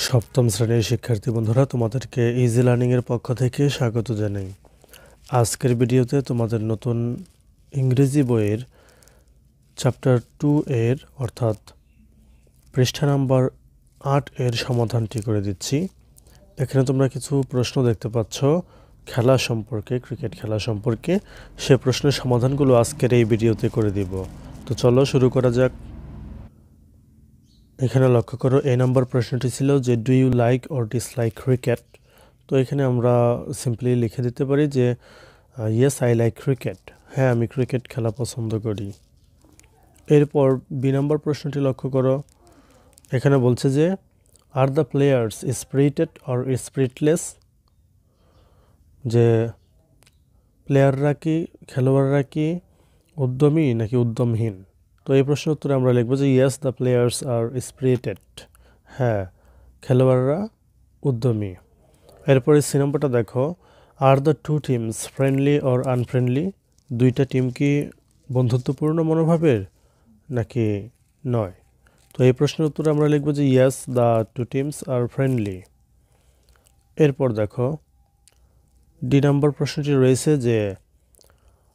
সপ্তম শ্রেণীর শিক্ষার্থী বন্ধুরা, তোমাদেরকে ইজি লার্নিং এর পক্ষ থেকে স্বাগত জানাই। আজকের ভিডিওতে তোমাদের নতুন ইংরেজি বইয়ের চ্যাপ্টার 2 এর অর্থাৎ পৃষ্ঠা নাম্বার 8 এর সমাধানটি করে দিচ্ছি। এখানে তোমরা কিছু প্রশ্ন দেখতে পাচ্ছ খেলা সম্পর্কে, ক্রিকেট খেলা সম্পর্কে। সে প্রশ্নের সমাধানগুলো আজকের এই ভিডিওতে করে দিব। তো চলো শুরু করা যাক। এখানে লক্ষ্য করো, এই নাম্বার প্রশ্নটি ছিল যে do you like or dislike cricket. তো এখানে আমরা সিম্পলি লিখে দিতে পারি যে ইয়েস আই লাইক ক্রিকেট, হ্যাঁ আমি ক্রিকেট খেলা পছন্দ করি। এরপর বি নাম্বার প্রশ্নটি লক্ষ্য করো, এখানে বলছে যে are the players spirited or spiritless, যে প্লেয়াররা কি, খেলোয়াড়রা কি উদ্যমী নাকি উদ্যমহীন। তো এই প্রশ্নের উত্তরে আমরা লিখব যে yes the players are spirited, হ্যাঁ খেলোয়াড়রা উদ্যমী। এরপরে সি নম্বরটা দেখো, are the two teams friendly or unfriendly, দুইটা টিম কি বন্ধুত্বপূর্ণ মনোভাবের নাকি নয়। তো এই প্রশ্নের উত্তরে আমরা লিখব যে yes the two teams are friendly. এরপর দেখো ডি নাম্বার প্রশ্নটি রয়েছে যে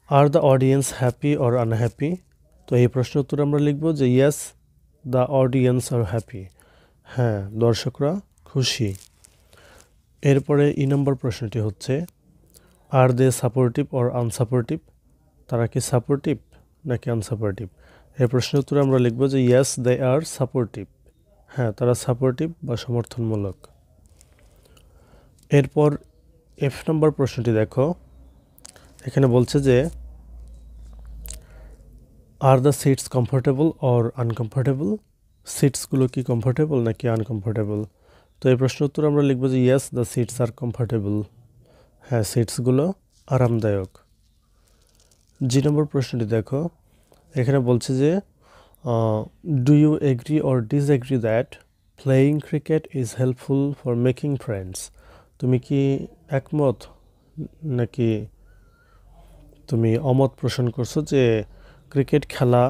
are the audience happy or unhappy. তো এই প্রশ্নের উত্তরে আমরা লিখব যে yes the audience are happy, হ্যাঁ দর্শকরা খুশি। এরপরে ই নম্বর প্রশ্নটি হচ্ছে আর দে সাপোর্টিভ অর আনসাপোর্টিভ, তারা কি সাপোর্টিভ নাকি আনসাপোর্টিভ। এই প্রশ্নের উত্তরে আমরা লিখব যে ইয়েস দে আর সাপোর্টিভ, হ্যাঁ তারা সাপোর্টিভ বা সমর্থনমূলক। এরপর এফ নম্বর প্রশ্নটি দেখো, এখানে বলছে যে are the seats comfortable or uncomfortable, সিটসগুলো কি কমফোর্টেবল নাকি আনকমফোর্টেবল। তো এই প্রশ্নের উত্তরে আমরা লিখব যে yes the seats are comfortable, হ্যাঁ সিটসগুলো আরামদায়ক। জি নম্বর প্রশ্নটি দেখো, এখানে বলছে যে do you agree or disagree that playing cricket is helpful for making friends, তুমি কি একমত নাকি তুমি অমত পোষণ করছো যে ক্রিকেট খেলা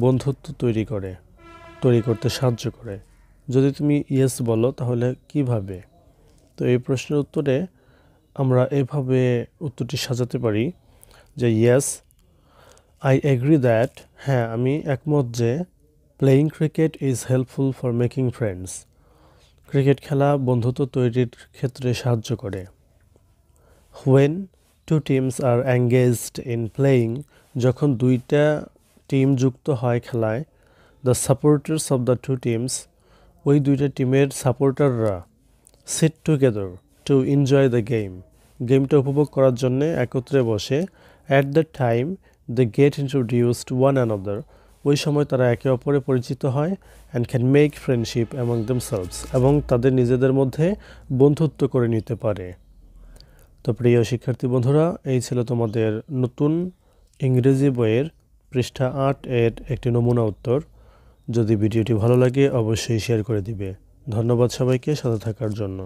বন্ধুত্ব তৈরি করতে সাহায্য করে। যদি তুমি ইয়েস বলো তাহলে কিভাবে। তো এই প্রশ্নের উত্তরে আমরা এভাবে উত্তরটি সাজাতে পারি যে ইয়েস আই এগ্রি দ্যাট, হ্যাঁ আমি একমত যে playing cricket is helpful for making friends, cricket খেলা বন্ধুত্ব তৈরির ক্ষেত্রে সাহায্য করে। When two teams are engaged in playing, যখন দুইটা টিম যুক্ত হয় খেলায়, the supporters of the two teams, ওই দুইটা টিমের সাপোর্টাররা sit together to enjoy the গেমটা উপভোগ করার জন্যে একত্রে বসে। At the time they get introduced one another, ওই সময় তারা একে অপরে পরিচিত হয়। And can make friendship among themselves, এবং তাদের নিজেদের মধ্যে বন্ধুত্ব করে নিতে পারে। তো প্রিয় শিক্ষার্থী বন্ধুরা, এই ছিল তোমাদের নতুন ইংরেজি বইয়ের পৃষ্ঠা 8 এর একটি নমুনা উত্তর। যদি ভিডিওটি ভালো লাগে অবশ্যই শেয়ার করে দিবে। ধন্যবাদ সবাইকে সাথে থাকার জন্য।